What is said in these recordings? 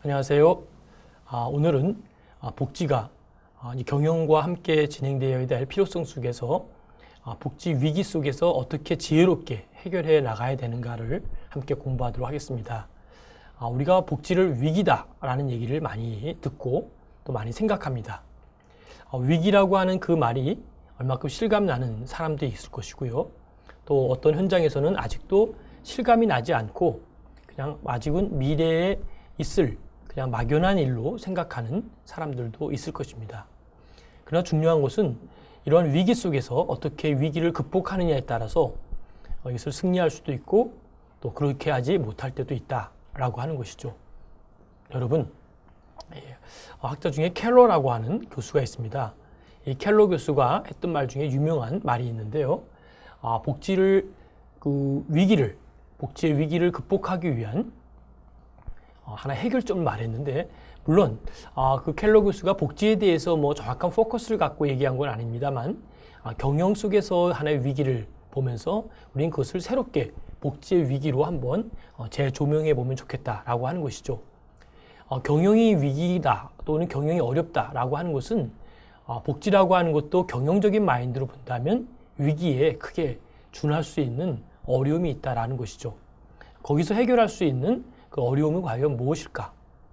안녕하세요. 오늘은 복지가 경영과 함께 진행되어야 될 필요성 속에서 복지 위기 속에서 어떻게 지혜롭게 해결해 나가야 되는가를 함께 공부하도록 하겠습니다. 우리가 복지를 위기다라는 얘기를 많이 듣고 또 많이 생각합니다. 위기라고 하는 그 말이 얼마큼 실감나는 사람들이 있을 것이고요. 또 어떤 현장에서는 아직도 실감이 나지 않고 그냥 아직은 미래에 있을 그냥 막연한 일로 생각하는 사람들도 있을 것입니다. 그러나 중요한 것은 이런 위기 속에서 어떻게 위기를 극복하느냐에 따라서 이것을 승리할 수도 있고 또 그렇게 하지 못할 때도 있다라고 하는 것이죠. 여러분, 학자 중에 켈러라고 하는 교수가 있습니다. 이 켈러 교수가 했던 말 중에 유명한 말이 있는데요. 복지의 위기를 극복하기 위한 하나의 해결점을 말했는데, 물론 그 켈러 교수가 복지에 대해서 정확한 포커스를 갖고 얘기한 건 아닙니다만 경영 속에서 하나의 위기를 보면서 우리는 그것을 새롭게 복지의 위기로 한번 재조명해 보면 좋겠다라고 하는 것이죠. 경영이 위기다 또는 경영이 어렵다라고 하는 것은 복지라고 하는 것도 경영적인 마인드로 본다면 위기에 크게 준할 수 있는 어려움이 있다라는 것이죠. 거기서 해결할 수 있는 그 어려움은 과연 무엇일까?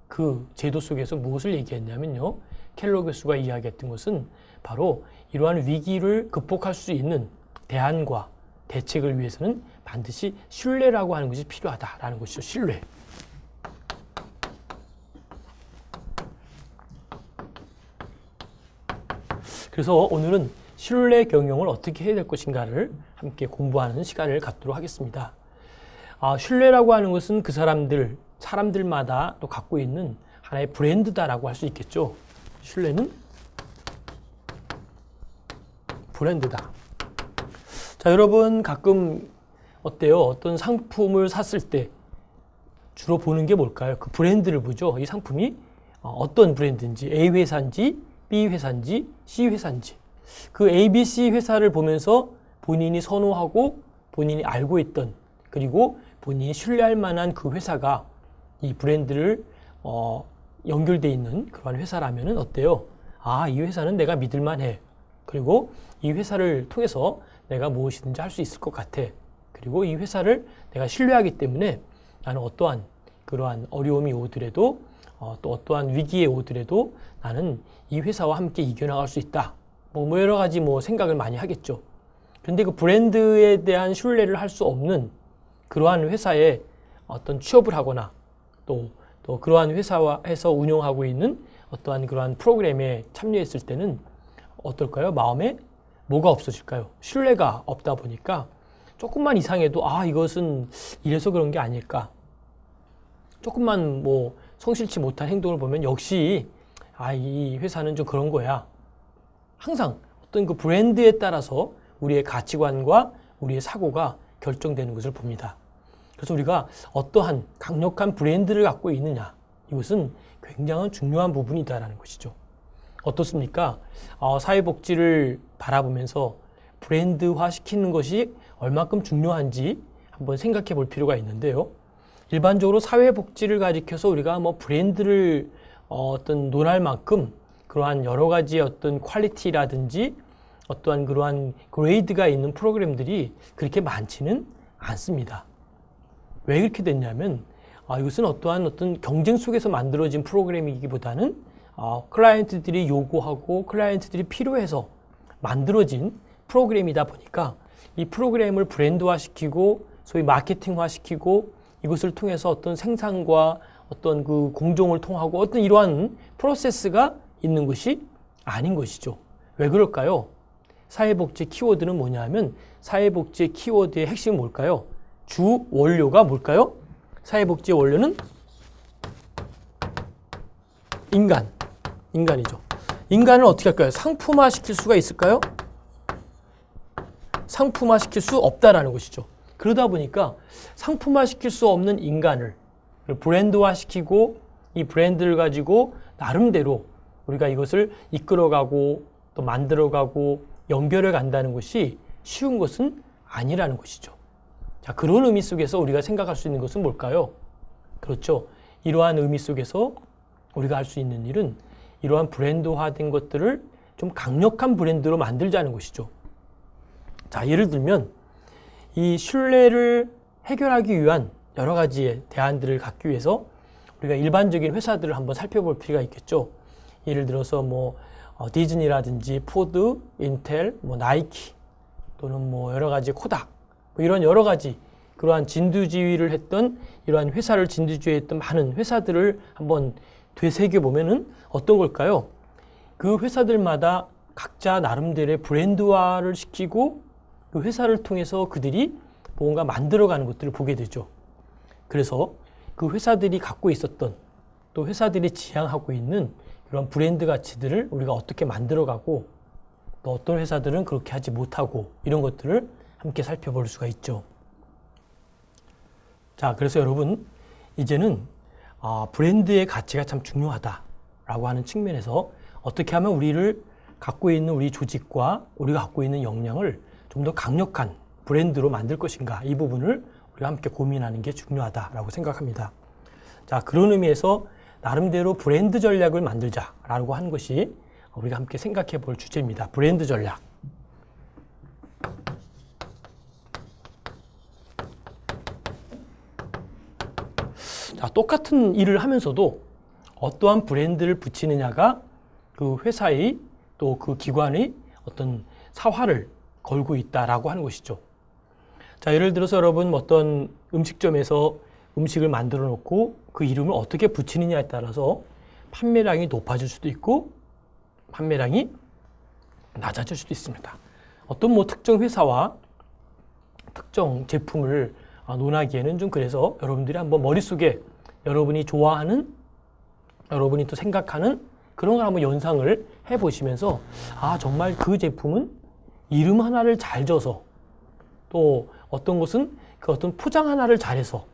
그 제도 속에서 무엇을 얘기했냐면요. 켈러 교수가 이야기했던 것은 바로 이러한 위기를 극복할 수 있는 대안과 대책을 위해서는 반드시 신뢰라고 하는 것이 필요하다라는 것이죠. 신뢰. 그래서 오늘은 신뢰 경영을 어떻게 해야 될 것인가를 함께 공부하는 시간을 갖도록 하겠습니다. 신뢰라고 하는 것은 그 사람들마다 또 갖고 있는 하나의 브랜드다라고 할 수 있겠죠. 신뢰는 브랜드다. 자, 여러분 가끔 어때요? 어떤 상품을 샀을 때 주로 보는 게 뭘까요? 그 브랜드를 보죠. 이 상품이 어떤 브랜드인지, A 회사인지, B 회사인지, C 회사인지. 그 A, B, C 회사를 보면서 본인이 선호하고 본인이 알고 있던 그리고 본인이 신뢰할 만한 그 회사가 이 브랜드를 연결되어 있는 그런 회사라면은 어때요? 이 회사는 내가 믿을만 해. 그리고 이 회사를 통해서 내가 무엇이든지 할 수 있을 것 같아. 그리고 이 회사를 내가 신뢰하기 때문에 나는 어떠한 그러한 어려움이 오더라도 또 어떠한 위기에 오더라도 나는 이 회사와 함께 이겨나갈 수 있다. 여러 가지 생각을 많이 하겠죠. 그런데 그 브랜드에 대한 신뢰를 할 수 없는 그러한 회사에 어떤 취업을 하거나 또 그러한 회사에서 운영하고 있는 어떠한 그러한 프로그램에 참여했을 때는 어떨까요? 마음에 뭐가 없어질까요? 신뢰가 없다 보니까 조금만 이상해도 이것은 이래서 그런 게 아닐까. 조금만 성실치 못한 행동을 보면 역시 이 회사는 좀 그런 거야. 항상 어떤 그 브랜드에 따라서 우리의 가치관과 우리의 사고가 결정되는 것을 봅니다. 그래서 우리가 어떠한 강력한 브랜드를 갖고 있느냐, 이것은 굉장히 중요한 부분이다라는 것이죠. 어떻습니까? 사회복지를 바라보면서 브랜드화 시키는 것이 얼마큼 중요한지 한번 생각해 볼 필요가 있는데요. 일반적으로 사회복지를 가리켜서 우리가 브랜드를 논할 만큼 그러한 여러 가지 어떤 퀄리티라든지 어떠한 그러한 그레이드가 있는 프로그램들이 그렇게 많지는 않습니다. 왜 그렇게 됐냐면 이것은 어떤 경쟁 속에서 만들어진 프로그램이기보다는 클라이언트들이 요구하고 클라이언트들이 필요해서 만들어진 프로그램이다 보니까 이 프로그램을 브랜드화시키고 소위 마케팅화시키고 이것을 통해서 어떤 생산과 어떤 그 공정을 통하고 어떤 이러한 프로세스가 있는 것이 아닌 것이죠. 왜 그럴까요? 사회복지 키워드는 뭐냐면 사회복지의 키워드의 핵심은 뭘까요? 주 원료가 뭘까요? 사회복지의 원료는 인간이죠. 인간을 어떻게 할까요? 상품화 시킬 수가 있을까요? 상품화 시킬 수 없다라는 것이죠. 그러다 보니까 상품화 시킬 수 없는 인간을 브랜드화 시키고 이 브랜드를 가지고 나름대로 우리가 이것을 이끌어가고 또 만들어가고 연결해 간다는 것이 쉬운 것은 아니라는 것이죠. 자, 그런 의미 속에서 우리가 생각할 수 있는 것은 뭘까요? 그렇죠. 이러한 의미 속에서 우리가 할 수 있는 일은 이러한 브랜드화된 것들을 좀 강력한 브랜드로 만들자는 것이죠. 자, 예를 들면 이 신뢰를 해결하기 위한 여러 가지의 대안들을 갖기 위해서 우리가 일반적인 회사들을 한번 살펴볼 필요가 있겠죠. 예를 들어서 뭐 디즈니라든지 포드, 인텔, 뭐 나이키 또는 뭐 여러 가지 코닥 뭐 이런 여러 가지 그러한 진두지휘를 했던 이러한 회사를 진두지휘했던 많은 회사들을 한번 되새겨 보면은 어떤 걸까요? 그 회사들마다 각자 나름대로의 브랜드화를 시키고 그 회사를 통해서 그들이 뭔가 만들어가는 것들을 보게 되죠. 그래서 그 회사들이 갖고 있었던 또 회사들이 지향하고 있는 그런 브랜드 가치들을 우리가 어떻게 만들어가고 또 어떤 회사들은 그렇게 하지 못하고 이런 것들을 함께 살펴볼 수가 있죠. 자, 그래서 여러분 이제는 브랜드의 가치가 참 중요하다라고 하는 측면에서 어떻게 하면 우리를 갖고 있는 우리 조직과 우리가 갖고 있는 역량을 좀 더 강력한 브랜드로 만들 것인가 이 부분을 우리가 함께 고민하는 게 중요하다라고 생각합니다. 자, 그런 의미에서 나름대로 브랜드 전략을 만들자라고 한 것이 우리가 함께 생각해 볼 주제입니다. 브랜드 전략. 자, 똑같은 일을 하면서도 어떠한 브랜드를 붙이느냐가 그 회사의 또 그 기관의 어떤 사활을 걸고 있다라고 하는 것이죠. 자, 예를 들어서 여러분 어떤 음식점에서 음식을 만들어 놓고 그 이름을 어떻게 붙이느냐에 따라서 판매량이 높아질 수도 있고 판매량이 낮아질 수도 있습니다. 어떤 뭐 특정 회사와 특정 제품을 논하기에는 좀 그래서 여러분들이 한번 머릿속에 여러분이 좋아하는 여러분이 또 생각하는 그런 걸 한번 연상을 해보시면서 정말 그 제품은 이름 하나를 잘 져서 또 어떤 것은 그 어떤 포장 하나를 잘해서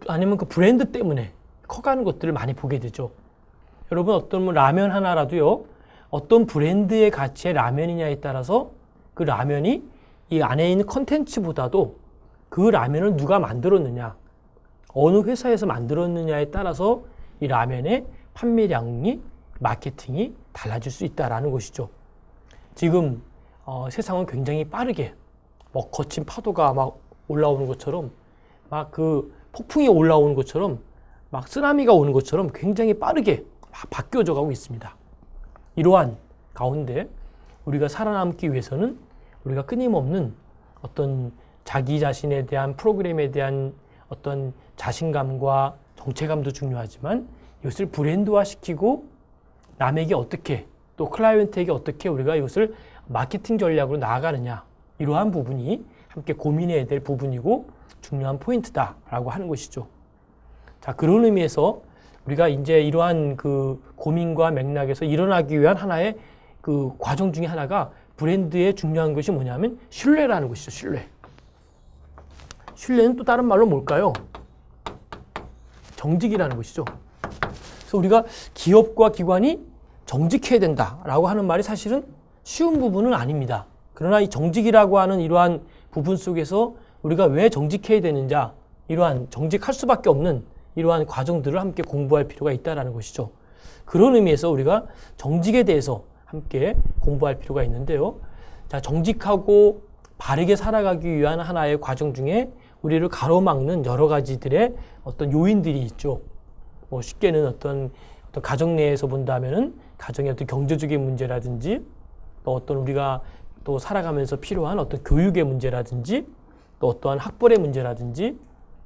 아니면 그 브랜드 때문에 커가는 것들을 많이 보게 되죠. 여러분 어떤 뭐 라면 하나라도요, 어떤 브랜드의 가치의 라면이냐에 따라서 그 라면이 이 안에 있는 컨텐츠보다도 그 라면을 누가 만들었느냐, 어느 회사에서 만들었느냐에 따라서 이 라면의 판매량이, 마케팅이 달라질 수 있다라는 것이죠. 지금 세상은 굉장히 빠르게 거친 파도가 막 올라오는 것처럼 막 그 폭풍이 올라오는 것처럼 막 쓰나미가 오는 것처럼 굉장히 빠르게 막 바뀌어져 가고 있습니다. 이러한 가운데 우리가 살아남기 위해서는 우리가 끊임없는 어떤 자기 자신에 대한 프로그램에 대한 어떤 자신감과 정체감도 중요하지만 이것을 브랜드화 시키고 남에게 어떻게 또 클라이언트에게 어떻게 우리가 이것을 마케팅 전략으로 나아가느냐, 이러한 부분이 함께 고민해야 될 부분이고 중요한 포인트다라고 하는 것이죠. 자, 그런 의미에서 우리가 이제 이러한 그 고민과 맥락에서 일어나기 위한 하나의 그 과정 중에 하나가 브랜드의 중요한 것이 뭐냐면 신뢰라는 것이죠. 신뢰. 신뢰는 또 다른 말로 뭘까요? 정직이라는 것이죠. 그래서 우리가 기업과 기관이 정직해야 된다라고 하는 말이 사실은 쉬운 부분은 아닙니다. 그러나 이 정직이라고 하는 이러한 부분 속에서 우리가 왜 정직해야 되는지, 이러한 정직할 수밖에 없는 이러한 과정들을 함께 공부할 필요가 있다는 것이죠. 그런 의미에서 우리가 정직에 대해서 함께 공부할 필요가 있는데요. 자, 정직하고 바르게 살아가기 위한 하나의 과정 중에 우리를 가로막는 여러 가지들의 어떤 요인들이 있죠. 뭐 쉽게는 어떤 가정 내에서 본다면은 가정의 어떤 경제적인 문제라든지 또 어떤 우리가 또 살아가면서 필요한 어떤 교육의 문제라든지 또 어떠한 학벌의 문제라든지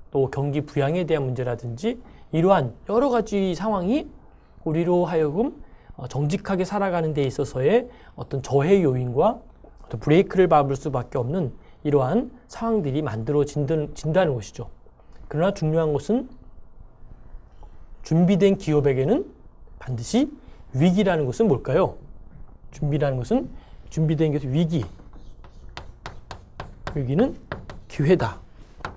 또 경기 부양에 대한 문제라든지 이러한 여러 가지 상황이 우리로 하여금 정직하게 살아가는 데 있어서의 어떤 저해 요인과 어떤 브레이크를 밟을 수밖에 없는 이러한 상황들이 만들어진다는 것이죠. 그러나 중요한 것은 준비된 기업에게는 반드시 위기라는 것은 뭘까요? 준비라는 것은 준비된 것은 위기. 위기는 기회다.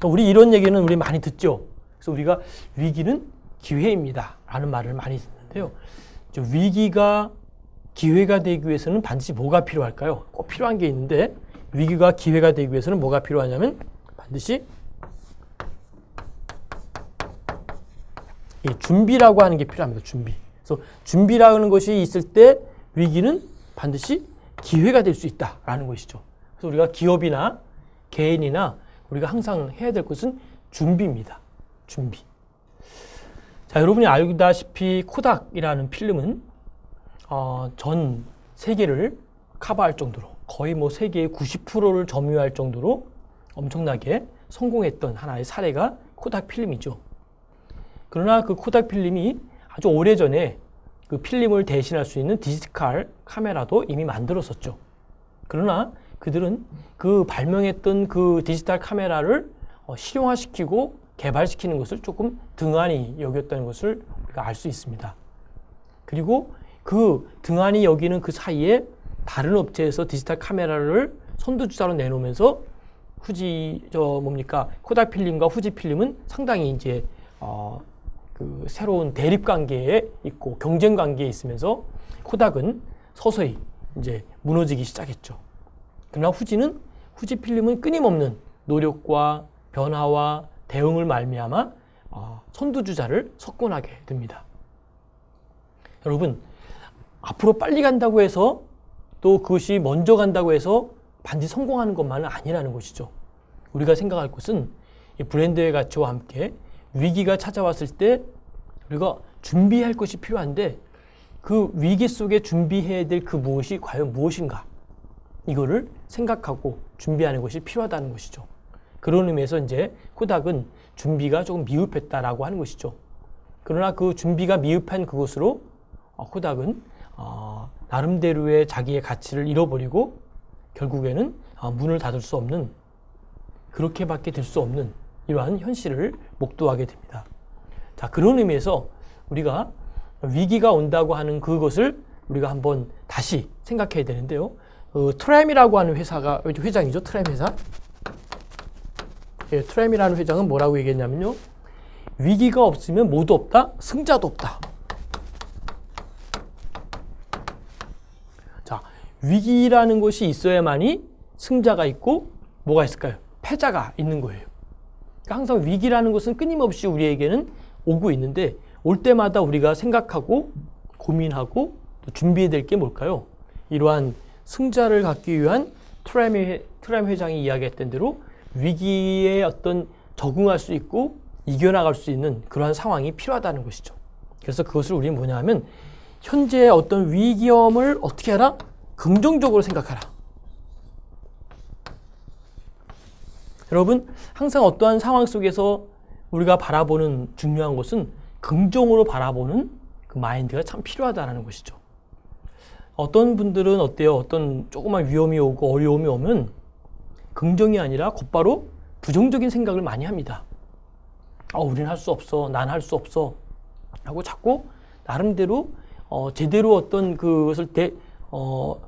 우리 이런 얘기는 우리 많이 듣죠. 그래서 우리가 위기는 기회입니다 라는 말을 많이 듣는데요. 위기가 기회가 되기 위해서는 반드시 뭐가 필요할까요? 꼭 필요한 게 있는데 위기가 기회가 되기 위해서는 뭐가 필요하냐면 반드시 이 준비라고 하는 게 필요합니다. 준비. 그래서 준비라는 것이 있을 때 위기는 반드시 기회가 될 수 있다라는 것이죠. 그래서 우리가 기업이나 개인이나 우리가 항상 해야 될 것은 준비입니다. 준비. 자, 여러분이 알다시피 코닥이라는 필름은 전 세계를 커버할 정도로 거의 뭐 세계의 90%를 점유할 정도로 엄청나게 성공했던 하나의 사례가 코닥 필름이죠. 그러나 그 코닥 필름이 아주 오래전에 그 필름을 대신할 수 있는 디지털 카메라도 이미 만들었었죠. 그러나 그들은 그 발명했던 그 디지털 카메라를 실용화시키고 개발시키는 것을 조금 등한히 여겼다는 것을 우리가 알 수 있습니다. 그리고 그 등한히 여기는 그 사이에 다른 업체에서 디지털 카메라를 선두주자로 내놓으면서 코닥 필름과 후지 필름은 상당히 이제 그 새로운 대립 관계에 있고 경쟁 관계에 있으면서 코닥은 서서히 이제 무너지기 시작했죠. 그러나 후지 필름은 끊임없는 노력과 변화와 대응을 말미암아 선두주자를 석권하게 됩니다. 여러분, 앞으로 빨리 간다고 해서 또 그것이 먼저 간다고 해서 반드시 성공하는 것만은 아니라는 것이죠. 우리가 생각할 것은 이 브랜드의 가치와 함께 위기가 찾아왔을 때 우리가 준비할 것이 필요한데 그 위기 속에 준비해야 될 그 무엇이 과연 무엇인가, 이거를 생각하고 준비하는 것이 필요하다는 것이죠. 그런 의미에서 이제 코닥은 준비가 조금 미흡했다라고 하는 것이죠. 그러나 그 준비가 미흡한 그것으로 코닥은 나름대로의 자기의 가치를 잃어버리고 결국에는 문을 닫을 수 없는, 그렇게밖에 될 수 없는 이러한 현실을 목도하게 됩니다. 자, 그런 의미에서 우리가 위기가 온다고 하는 그것을 우리가 한번 다시 생각해야 되는데요. 트램이라고 하는 회장이죠. 트램 회사. 예, 트램이라는 회장은 뭐라고 얘기했냐면요. 위기가 없으면 뭐도 없다, 승자도 없다. 자, 위기라는 것이 있어야만이 승자가 있고 뭐가 있을까요? 패자가 있는 거예요. 그러니까 항상 위기라는 것은 끊임없이 우리에게는 오고 있는데 올 때마다 우리가 생각하고 고민하고 또 준비해야 될 게 뭘까요? 이러한 승자를 갖기 위한 트램 회장이 이야기했던 대로 위기에 어떤 적응할 수 있고 이겨나갈 수 있는 그러한 상황이 필요하다는 것이죠. 그래서 그것을 우리는 뭐냐 하면 현재의 어떤 위기험을 어떻게 하라? 긍정적으로 생각하라. 여러분, 항상 어떠한 상황 속에서 우리가 바라보는 중요한 것은 긍정으로 바라보는 그 마인드가 참 필요하다는 것이죠. 어떤 분들은 어때요? 어떤 조그만 위험이 오고 어려움이 오면 긍정이 아니라 곧바로 부정적인 생각을 많이 합니다. 우리는 할 수 없어. 난 할 수 없어. 하고 자꾸 나름대로 제대로 어떤 그것을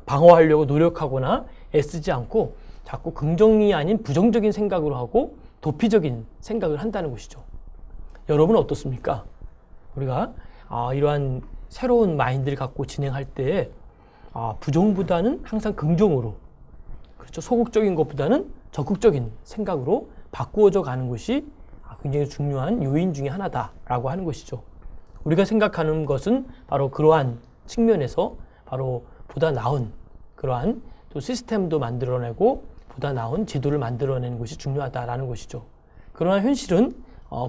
방어하려고 노력하거나 애쓰지 않고 자꾸 긍정이 아닌 부정적인 생각으로 하고 도피적인 생각을 한다는 것이죠. 여러분은 어떻습니까? 우리가 이러한 새로운 마인드를 갖고 진행할 때 부정보다는 항상 긍정으로, 그렇죠. 소극적인 것보다는 적극적인 생각으로 바꾸어져 가는 것이 굉장히 중요한 요인 중에 하나다라고 하는 것이죠. 우리가 생각하는 것은 바로 그러한 측면에서 바로 보다 나은 그러한 또 시스템도 만들어내고 보다 나은 제도를 만들어내는 것이 중요하다라는 것이죠. 그러나 현실은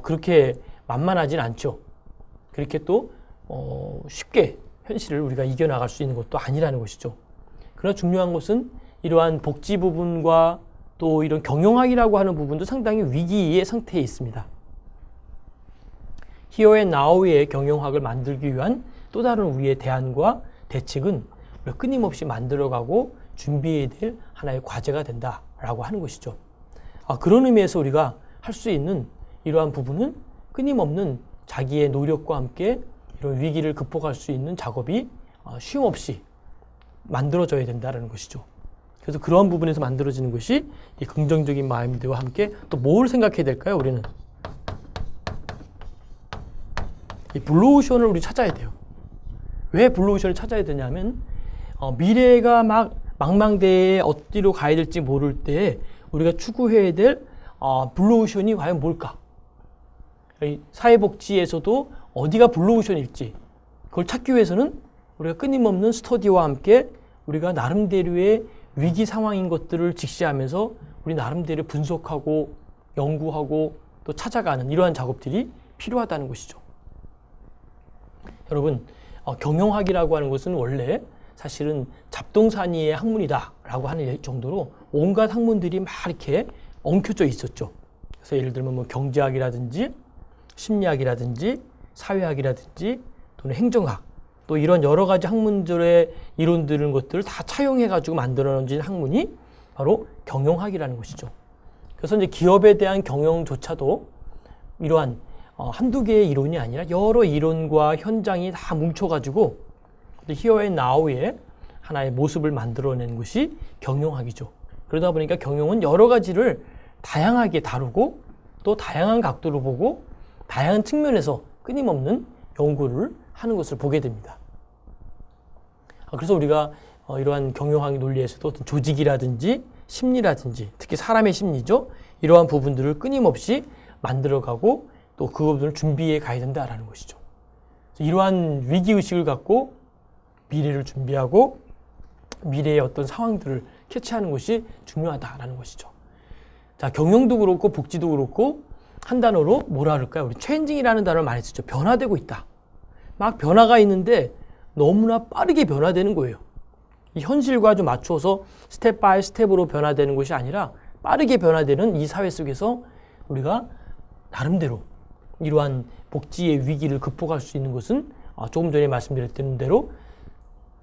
그렇게 만만하진 않죠. 그렇게 또 쉽게 현실을 우리가 이겨나갈 수 있는 것도 아니라는 것이죠. 그러나 중요한 것은 이러한 복지 부분과 또 이런 경영학이라고 하는 부분도 상당히 위기의 상태에 있습니다. Here and Now의 경영학을 만들기 위한 또 다른 우리의 대안과 대책은 우리가 끊임없이 만들어가고 준비해야 될 하나의 과제가 된다라고 하는 것이죠. 그런 의미에서 우리가 할 수 있는 이러한 부분은 끊임없는 자기의 노력과 함께 이런 위기를 극복할 수 있는 작업이 쉼없이 만들어져야 된다는 것이죠. 그래서 그러한 부분에서 만들어지는 것이 이 긍정적인 마인드와 함께 또 뭘 생각해야 될까요? 우리는 이 블루오션을 우리 찾아야 돼요. 왜 블루오션을 찾아야 되냐면 미래가 막 망망대해에 어디로 가야 될지 모를 때 우리가 추구해야 될 블루오션이 과연 뭘까? 사회복지에서도 어디가 블루오션일지 그걸 찾기 위해서는 우리가 끊임없는 스터디와 함께 우리가 나름대로의 위기 상황인 것들을 직시하면서 우리 나름대로 분석하고 연구하고 또 찾아가는 이러한 작업들이 필요하다는 것이죠. 여러분, 경영학이라고 하는 것은 원래 사실은 잡동사니의 학문이다라고 하는 정도로 온갖 학문들이 막 이렇게 엉켜져 있었죠. 그래서 예를 들면 뭐 경제학이라든지 심리학이라든지 사회학이라든지 또는 행정학 또 이런 여러 가지 학문들의 이론들은 것들을 다 차용해가지고 만들어진 학문이 바로 경영학이라는 것이죠. 그래서 이제 기업에 대한 경영조차도 이러한 한두 개의 이론이 아니라 여러 이론과 현장이 다 뭉쳐가지고 here and now의 하나의 모습을 만들어낸 것이 경영학이죠. 그러다 보니까 경영은 여러 가지를 다양하게 다루고 또 다양한 각도로 보고 다양한 측면에서 끊임없는 연구를 하는 것을 보게 됩니다. 그래서 우리가 이러한 경영학의 논리에서도 어떤 조직이라든지 심리라든지 특히 사람의 심리죠. 이러한 부분들을 끊임없이 만들어가고 또 그 부분을 준비해 가야 된다라는 것이죠. 이러한 위기의식을 갖고 미래를 준비하고 미래의 어떤 상황들을 캐치하는 것이 중요하다라는 것이죠. 자, 경영도 그렇고 복지도 그렇고 한 단어로 뭐라 그럴까요? 우리 체인징이라는 단어를 많이 쓰죠. 변화되고 있다. 막 변화가 있는데 너무나 빠르게 변화되는 거예요. 이 현실과 좀 맞춰서 스텝 바이 스텝으로 변화되는 것이 아니라 빠르게 변화되는 이 사회 속에서 우리가 나름대로 이러한 복지의 위기를 극복할 수 있는 것은 조금 전에 말씀드렸던 대로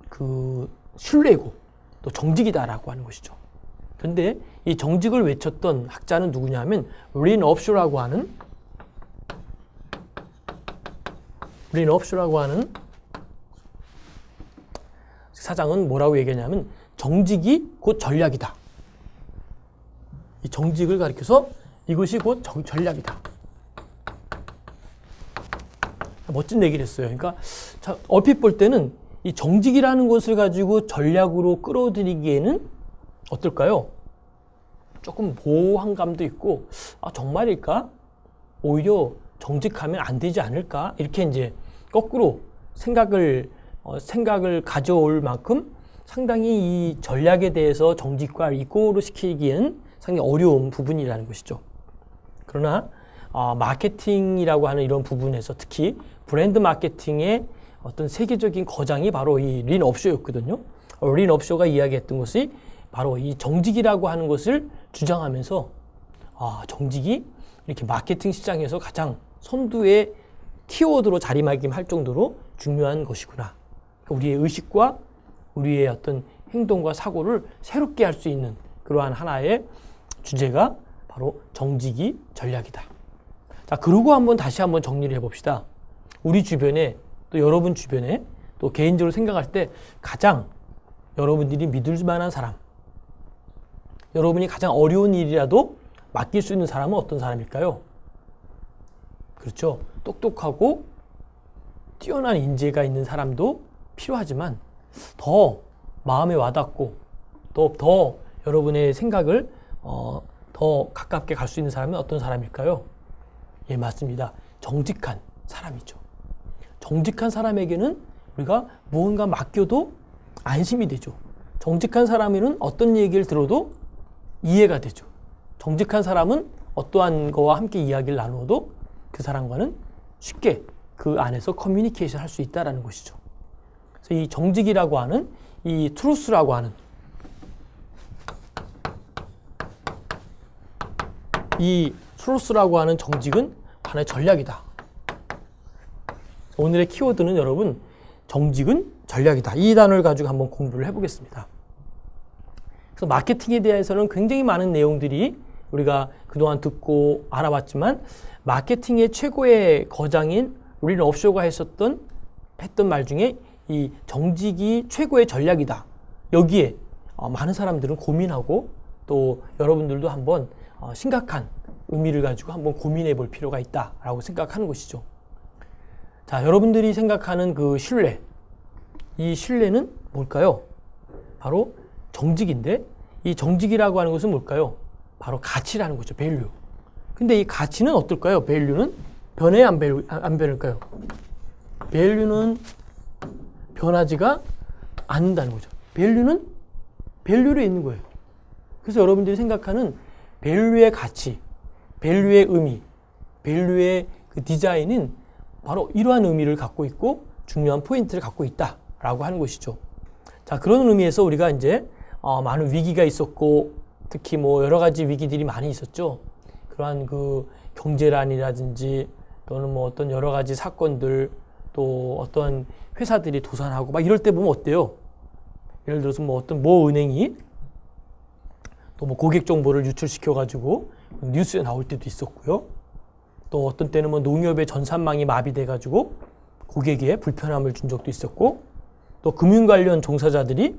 그 신뢰고 또 정직이다라고 하는 것이죠. 그런데 이 정직을 외쳤던 학자는 누구냐면 린 업쇼라고 하는 사장은 뭐라고 얘기하냐면 정직이 곧 전략이다. 이 정직을 가리켜서 이것이 곧 전략이다. 멋진 얘기를 했어요. 그러니까 자, 얼핏 볼 때는 이 정직이라는 것을 가지고 전략으로 끌어들이기에는 어떨까요? 조금 모호한 감도 있고 정말일까? 오히려 정직하면 안 되지 않을까? 이렇게 이제 거꾸로 생각을 가져올 만큼 상당히 이 전략에 대해서 정직과 이꼬로 시키기에는 상당히 어려운 부분이라는 것이죠. 그러나 마케팅이라고 하는 이런 부분에서 특히 브랜드 마케팅의 어떤 세계적인 거장이 바로 이 린 업쇼였거든요. 린 업쇼가 이야기했던 것이 바로 이 정직이라고 하는 것을 주장하면서 정직이 이렇게 마케팅 시장에서 가장 선두의 키워드로 자리매김할 정도로 중요한 것이구나. 우리의 의식과 우리의 어떤 행동과 사고를 새롭게 할 수 있는 그러한 하나의 주제가 바로 정직이 전략이다. 자, 그러고 다시 한번 정리를 해봅시다. 우리 주변에 또 여러분 주변에 또 개인적으로 생각할 때 가장 여러분들이 믿을 만한 사람, 여러분이 가장 어려운 일이라도 맡길 수 있는 사람은 어떤 사람일까요? 그렇죠. 똑똑하고 뛰어난 인재가 있는 사람도 필요하지만 더 마음에 와닿고 또 더 여러분의 생각을 더 가깝게 갈 수 있는 사람은 어떤 사람일까요? 예, 맞습니다. 정직한 사람이죠. 정직한 사람에게는 우리가 무언가 맡겨도 안심이 되죠. 정직한 사람에는 어떤 얘기를 들어도 이해가 되죠. 정직한 사람은 어떠한 거와 함께 이야기를 나누어도 그 사람과는 쉽게 그 안에서 커뮤니케이션 할 수 있다는 것이죠. 그래서 이 정직이라고 하는 이 트루스라고 하는 이 트루스라고 하는 정직은 하나의 전략이다. 오늘의 키워드는 여러분 정직은 전략이다. 이 단어를 가지고 한번 공부를 해보겠습니다. 그래서 마케팅에 대해서는 굉장히 많은 내용들이 우리가 그동안 듣고 알아봤지만 마케팅의 최고의 거장인 린 업쇼가 했던 말 중에 이 정직이 최고의 전략이다. 여기에 많은 사람들은 고민하고 또 여러분들도 한번 심각한 의미를 가지고 한번 고민해 볼 필요가 있다라고 생각하는 것이죠. 자, 여러분들이 생각하는 그 신뢰, 이 신뢰는 뭘까요? 바로 정직인데 이 정직이라고 하는 것은 뭘까요? 바로 가치라는 거죠. 밸류. 근데 이 가치는 어떨까요? 밸류는 변해 안 변할까요? value는 변하지가 않는다는 거죠. value는 value로 있는 거예요. 그래서 여러분들이 생각하는 value의 가치, value의 의미, value의 그 디자인은 바로 이러한 의미를 갖고 있고 중요한 포인트를 갖고 있다라고 하는 것이죠. 자, 그런 의미에서 우리가 이제 많은 위기가 있었고 특히 뭐 여러 가지 위기들이 많이 있었죠. 그러한 그 경제난이라든지 또는 뭐 어떤 여러 가지 사건들 또 어떤 회사들이 도산하고 막 이럴 때 보면 어때요? 예를 들어서 뭐 어떤 모 은행이 또 뭐 고객 정보를 유출시켜 가지고 뉴스에 나올 때도 있었고요. 또 어떤 때는 뭐 농협의 전산망이 마비돼 가지고 고객에 불편함을 준 적도 있었고 또 금융 관련 종사자들이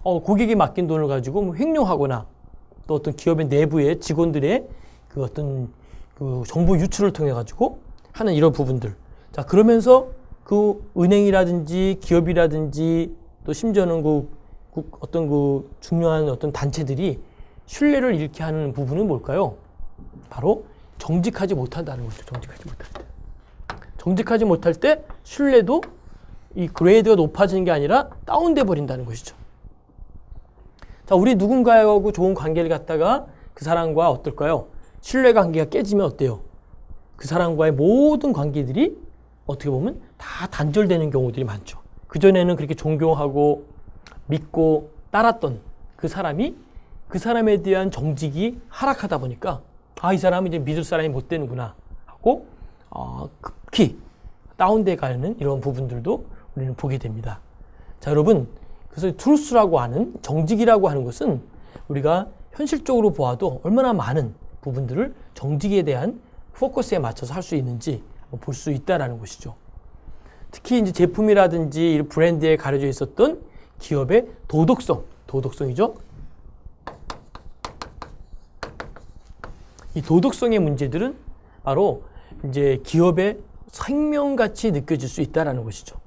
고객이 맡긴 돈을 가지고 뭐 횡령하거나 또 어떤 기업의 내부의 직원들의 그 어떤 그 정보 유출을 통해 가지고 하는 이런 부분들. 자, 그러면서 그 은행이라든지 기업이라든지 또 심지어는 어떤 그 중요한 어떤 단체들이 신뢰를 잃게 하는 부분은 뭘까요? 바로 정직하지 못한다는 거죠. 정직하지 못할 때. 정직하지 못할 때 신뢰도 이 그레이드가 높아지는 게 아니라 다운돼 버린다는 것이죠. 자, 우리 누군가하고 좋은 관계를 갖다가 그 사람과 어떨까요? 신뢰 관계가 깨지면 어때요? 그 사람과의 모든 관계들이 어떻게 보면 다 단절되는 경우들이 많죠. 그전에는 그렇게 존경하고 믿고 따랐던 그 사람이 그 사람에 대한 정직이 하락하다 보니까 이 사람은 이제 믿을 사람이 못 되는구나 하고 급히 다운돼 가는 이런 부분들도 우리는 보게 됩니다. 자, 여러분, 그래서 트루스라고 하는 정직이라고 하는 것은 우리가 현실적으로 보아도 얼마나 많은 부분들을 정직에 대한 포커스에 맞춰서 할 수 있는지 볼 수 있다라는 것이죠. 특히 이제 제품이라든지 브랜드에 가려져 있었던 기업의 도덕성이죠. 이 도덕성의 문제들은 바로 이제 기업의 생명같이 느껴질 수 있다라는 것이죠.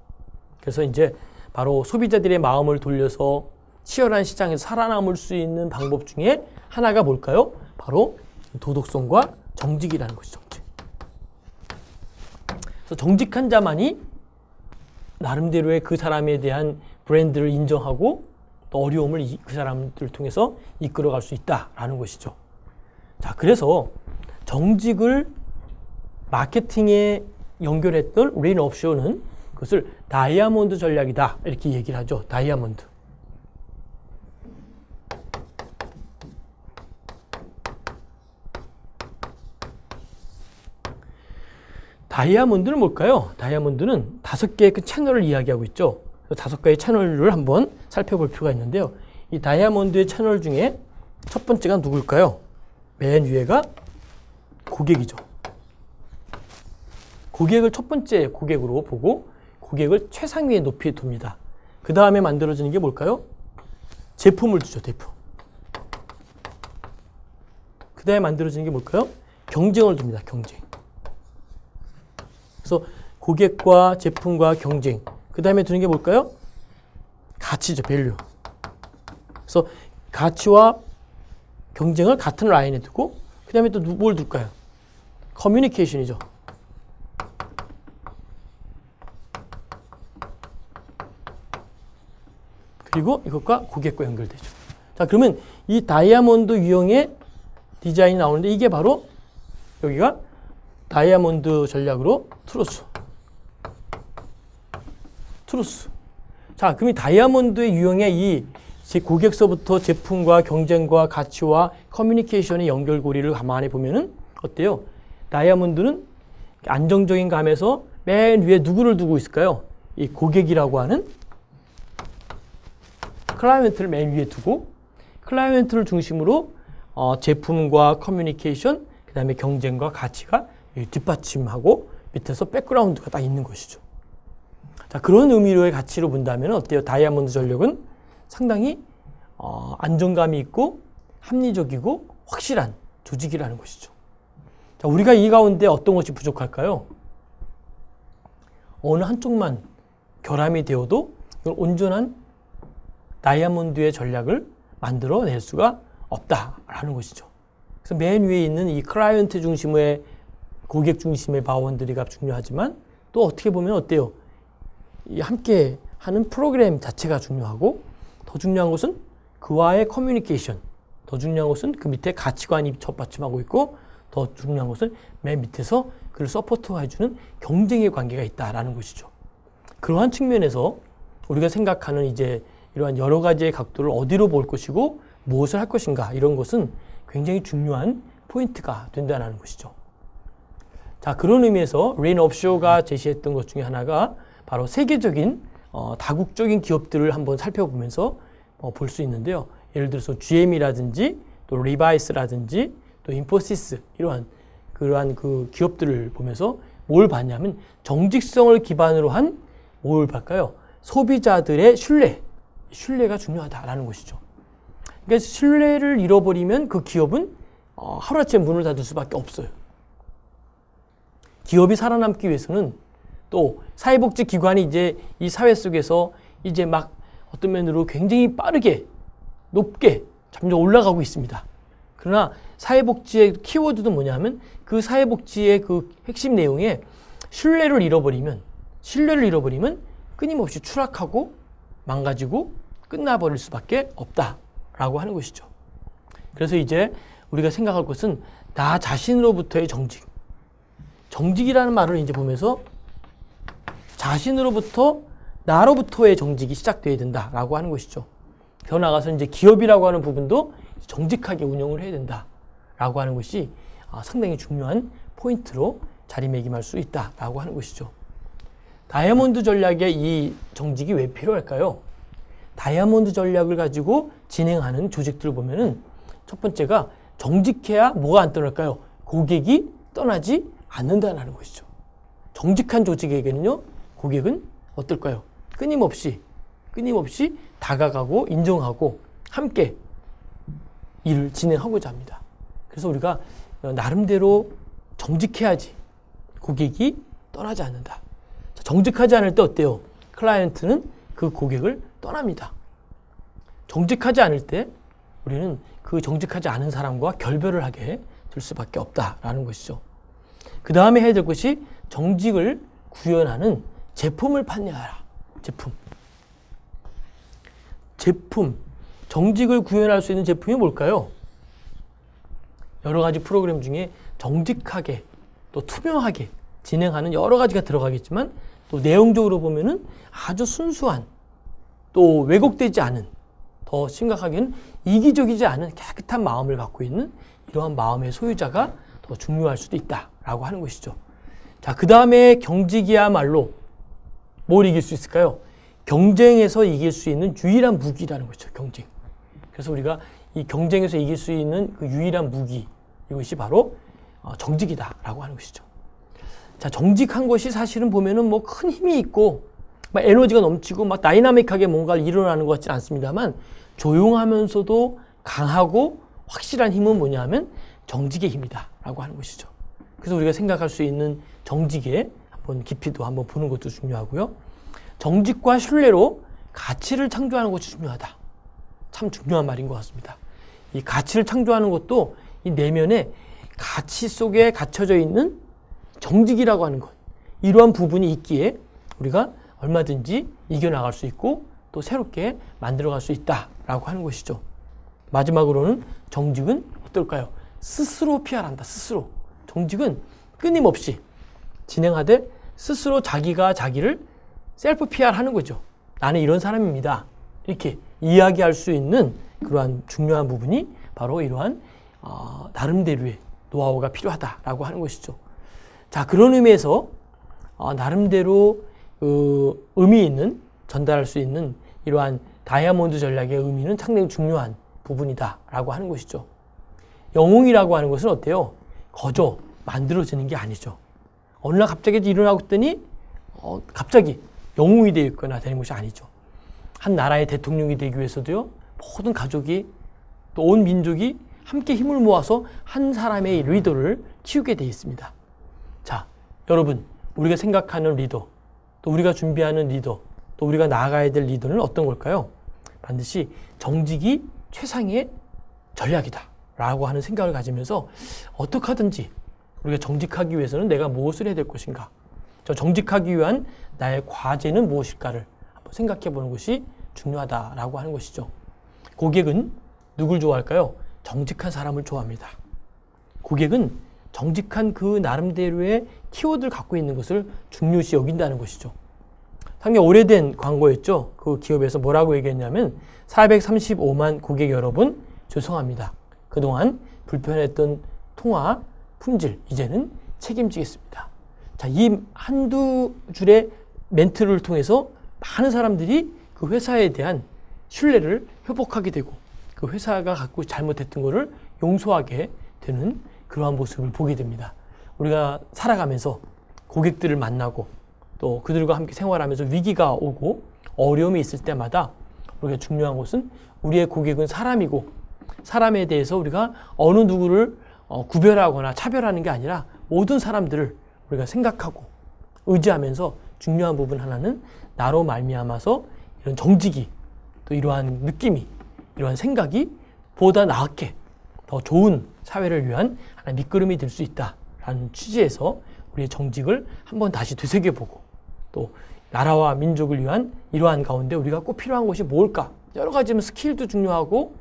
그래서 이제 바로 소비자들의 마음을 돌려서 치열한 시장에서 살아남을 수 있는 방법 중에 하나가 뭘까요? 바로 도덕성과 정직이라는 것이죠. 정직. 그래서 정직한 자만이 나름대로의 그 사람에 대한 브랜드를 인정하고 또 어려움을 그 사람들을 통해서 이끌어갈 수 있다라는 것이죠. 자, 그래서 정직을 마케팅에 연결했던 레인 옵쇼는 그것을 다이아몬드 전략이다 이렇게 얘기를 하죠. 다이아몬드. 다이아몬드는 뭘까요? 다이아몬드는 5개의 그 채널을 이야기하고 있죠. 5개의 채널을 한번 살펴볼 필요가 있는데요. 이 다이아몬드의 채널 중에 첫 번째가 누굴까요? 맨 위에가 고객이죠. 고객을 첫 번째 고객으로 보고 고객을 최상위에 높이 둡니다. 그 다음에 만들어지는 게 뭘까요? 제품을 두죠. 제품. 그 다음에 만들어지는 게 뭘까요? 경쟁을 둡니다. 경쟁. 그래서 고객과 제품과 경쟁. 그 다음에 두는 게 뭘까요? 가치죠. 밸류. 그래서 가치와 경쟁을 같은 라인에 두고 그 다음에 또 뭘 둘까요? 커뮤니케이션이죠. 그리고 이것과 고객과 연결되죠. 자, 그러면 이 다이아몬드 유형의 디자인이 나오는데 이게 바로 여기가 다이아몬드 전략으로 트루스. 자, 그럼 이 다이아몬드의 유형의 이 고객서부터 제품과 경쟁과 가치와 커뮤니케이션의 연결고리를 가만히 보면은 어때요? 다이아몬드는 안정적인 감에서 맨 위에 누구를 두고 있을까요? 이 고객이라고 하는 클라이언트를 맨 위에 두고 클라이언트를 중심으로 제품과 커뮤니케이션, 그 다음에 경쟁과 가치가 뒷받침하고 밑에서 백그라운드가 딱 있는 것이죠. 자, 그런 의미로의 가치로 본다면 어때요? 다이아몬드 전략은 상당히 안정감이 있고 합리적이고 확실한 조직이라는 것이죠. 자, 우리가 이 가운데 어떤 것이 부족할까요? 어느 한쪽만 결함이 되어도 이걸 온전한 다이아몬드의 전략을 만들어낼 수가 없다라는 것이죠. 그래서 맨 위에 있는 이 클라이언트 중심의 고객 중심의 바운더리가 중요하지만 또 어떻게 보면 어때요? 이 함께 하는 프로그램 자체가 중요하고 더 중요한 것은 그와의 커뮤니케이션, 더 중요한 것은 그 밑에 가치관이 뒷받침하고 있고 더 중요한 것은 맨 밑에서 그를 서포트해주는 경쟁의 관계가 있다라는 것이죠. 그러한 측면에서 우리가 생각하는 이제 이러한 여러 가지의 각도를 어디로 볼 것이고 무엇을 할 것인가 이런 것은 굉장히 중요한 포인트가 된다는 것이죠. 자, 그런 의미에서 레인 업쇼가 제시했던 것 중에 하나가 바로 세계적인 다국적인 기업들을 한번 살펴보면서 볼 수 있는데요. 예를 들어서 GM이라든지 또 리바이스라든지 또 인포시스 그러한 그 기업들을 보면서 뭘 봤냐면 정직성을 기반으로 한 뭘 볼까요? 소비자들의 신뢰가 중요하다라는 것이죠. 그러니까 신뢰를 잃어버리면 그 기업은 하루아침에 문을 닫을 수밖에 없어요. 기업이 살아남기 위해서는 또 사회복지 기관이 이제 이 사회 속에서 이제 막 어떤 면으로 굉장히 빠르게 높게 점점 올라가고 있습니다. 그러나 사회복지의 키워드도 뭐냐면 그 사회복지의 그 핵심 내용에 신뢰를 잃어버리면 끊임없이 추락하고 망가지고 끝나버릴 수밖에 없다라고 하는 것이죠. 그래서 이제 우리가 생각할 것은 나 자신으로부터의 정직이라는 말을 이제 보면서 자신으로부터 나로부터의 정직이 시작되어야 된다라고 하는 것이죠. 더 나아가서 이제 기업이라고 하는 부분도 정직하게 운영을 해야 된다라고 하는 것이 상당히 중요한 포인트로 자리매김할 수 있다라고 하는 것이죠. 다이아몬드 전략의 이 정직이 왜 필요할까요? 다이아몬드 전략을 가지고 진행하는 조직들을 보면은 첫 번째가 정직해야 뭐가 안 떠날까요? 고객이 떠나지 않는다는 것이죠. 정직한 조직에게는요, 고객은 어떨까요? 끊임없이 다가가고 인정하고 함께 일을 진행하고자 합니다. 그래서 우리가 나름대로 정직해야지 고객이 떠나지 않는다. 정직하지 않을 때 어때요? 클라이언트는 그 고객을 떠납니다. 정직하지 않을 때 우리는 그 정직하지 않은 사람과 결별을 하게 될 수밖에 없다라는 것이죠. 그 다음에 해야 될 것이 정직을 구현하는 제품을 판매하라. 제품. 정직을 구현할 수 있는 제품이 뭘까요? 여러 가지 프로그램 중에 정직하게 또 투명하게 진행하는 여러 가지가 들어가겠지만 또 내용적으로 보면은 아주 순수한 또 왜곡되지 않은 더 심각하게는 이기적이지 않은 깨끗한 마음을 갖고 있는 이러한 마음의 소유자가 더 중요할 수도 있다라고 하는 것이죠. 자, 그 다음에 경직이야말로 뭘 이길 수 있을까요? 경쟁에서 이길 수 있는 유일한 무기라는 거죠. 경쟁. 그래서 우리가 이 경쟁에서 이길 수 있는 그 유일한 무기, 이것이 바로 정직이다라고 하는 것이죠. 자, 정직한 것이 사실은 보면은 뭐 큰 힘이 있고 막 에너지가 넘치고 막 다이나믹하게 뭔가를 일어나는 것 같지는 않습니다만 조용하면서도 강하고 확실한 힘은 뭐냐면 정직의 힘이다라고 하는 것이죠. 그래서 우리가 생각할 수 있는 정직의 한번 깊이도 한번 보는 것도 중요하고요. 정직과 신뢰로 가치를 창조하는 것이 중요하다. 참 중요한 말인 것 같습니다. 이 가치를 창조하는 것도 이 내면에 가치 속에 갇혀져 있는 정직이라고 하는 것, 이러한 부분이 있기에 우리가 얼마든지 이겨나갈 수 있고 또 새롭게 만들어갈 수 있다라고 하는 것이죠. 마지막으로는 정직은 어떨까요? 스스로 PR한다. 스스로. 정직은 끊임없이 진행하되 스스로 자기가 자기를 셀프 PR하는 거죠. 나는 이런 사람입니다. 이렇게 이야기할 수 있는 그러한 중요한 부분이 바로 이러한 나름대로의 노하우가 필요하다라고 하는 것이죠. 자, 그런 의미에서 나름대로 의미 있는 전달할 수 있는 이러한 다이아몬드 전략의 의미는 상당히 중요한 부분이다라고 하는 것이죠. 영웅이라고 하는 것은 어때요? 거저 만들어지는 게 아니죠. 어느 날 갑자기 일어나고 있더니 갑자기 영웅이 되거나 되는 것이 아니죠. 한 나라의 대통령이 되기 위해서도요, 모든 가족이 또 온 민족이 함께 힘을 모아서 한 사람의 리더를 키우게 되어 있습니다. 자, 여러분, 우리가 생각하는 리더, 또 우리가 준비하는 리더, 또 우리가 나아가야 될 리더는 어떤 걸까요? 반드시 정직이 최상의 전략이다 라고 하는 생각을 가지면서 어떻게 하든지 우리가 정직하기 위해서는 내가 무엇을 해야 될 것인가? 저 정직하기 위한 나의 과제는 무엇일까를 한번 생각해 보는 것이 중요하다라고 하는 것이죠. 고객은 누굴 좋아할까요? 정직한 사람을 좋아합니다. 고객은 정직한 그 나름대로의 키워드를 갖고 있는 것을 중요시 여긴다는 것이죠. 상당히 오래된 광고였죠. 그 기업에서 뭐라고 얘기했냐면 435만 고객 여러분 죄송합니다. 그동안 불편했던 통화, 품질 이제는 책임지겠습니다. 자, 이 한두 줄의 멘트를 통해서 많은 사람들이 그 회사에 대한 신뢰를 회복하게 되고 그 회사가 갖고 잘못했던 것을 용서하게 되는 그러한 모습을 보게 됩니다. 우리가 살아가면서 고객들을 만나고 또 그들과 함께 생활하면서 위기가 오고 어려움이 있을 때마다 우리가 중요한 것은 우리의 고객은 사람이고 사람에 대해서 우리가 어느 누구를 구별하거나 차별하는 게 아니라 모든 사람들을 우리가 생각하고 의지하면서 중요한 부분 하나는 나로 말미암아서 이런 정직이 또 이러한 느낌이 이러한 생각이 보다 나았게 더 좋은 사회를 위한 하나의 밑거름이 될 수 있다라는 취지에서 우리의 정직을 한번 다시 되새겨보고 또 나라와 민족을 위한 이러한 가운데 우리가 꼭 필요한 것이 뭘까? 여러 가지 스킬도 중요하고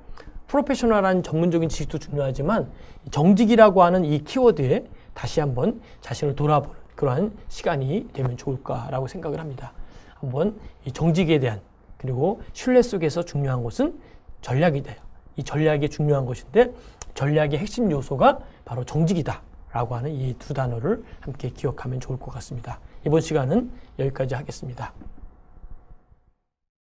프로페셔널한 전문적인 지식도 중요하지만 정직이라고 하는 이 키워드에 다시 한번 자신을 돌아보는 그러한 시간이 되면 좋을까라고 생각을 합니다. 한번 이 정직에 대한 그리고 신뢰 속에서 중요한 것은 전략이 돼요. 이 전략이 중요한 것인데 전략의 핵심 요소가 바로 정직이다 라고 하는 이 두 단어를 함께 기억하면 좋을 것 같습니다. 이번 시간은 여기까지 하겠습니다.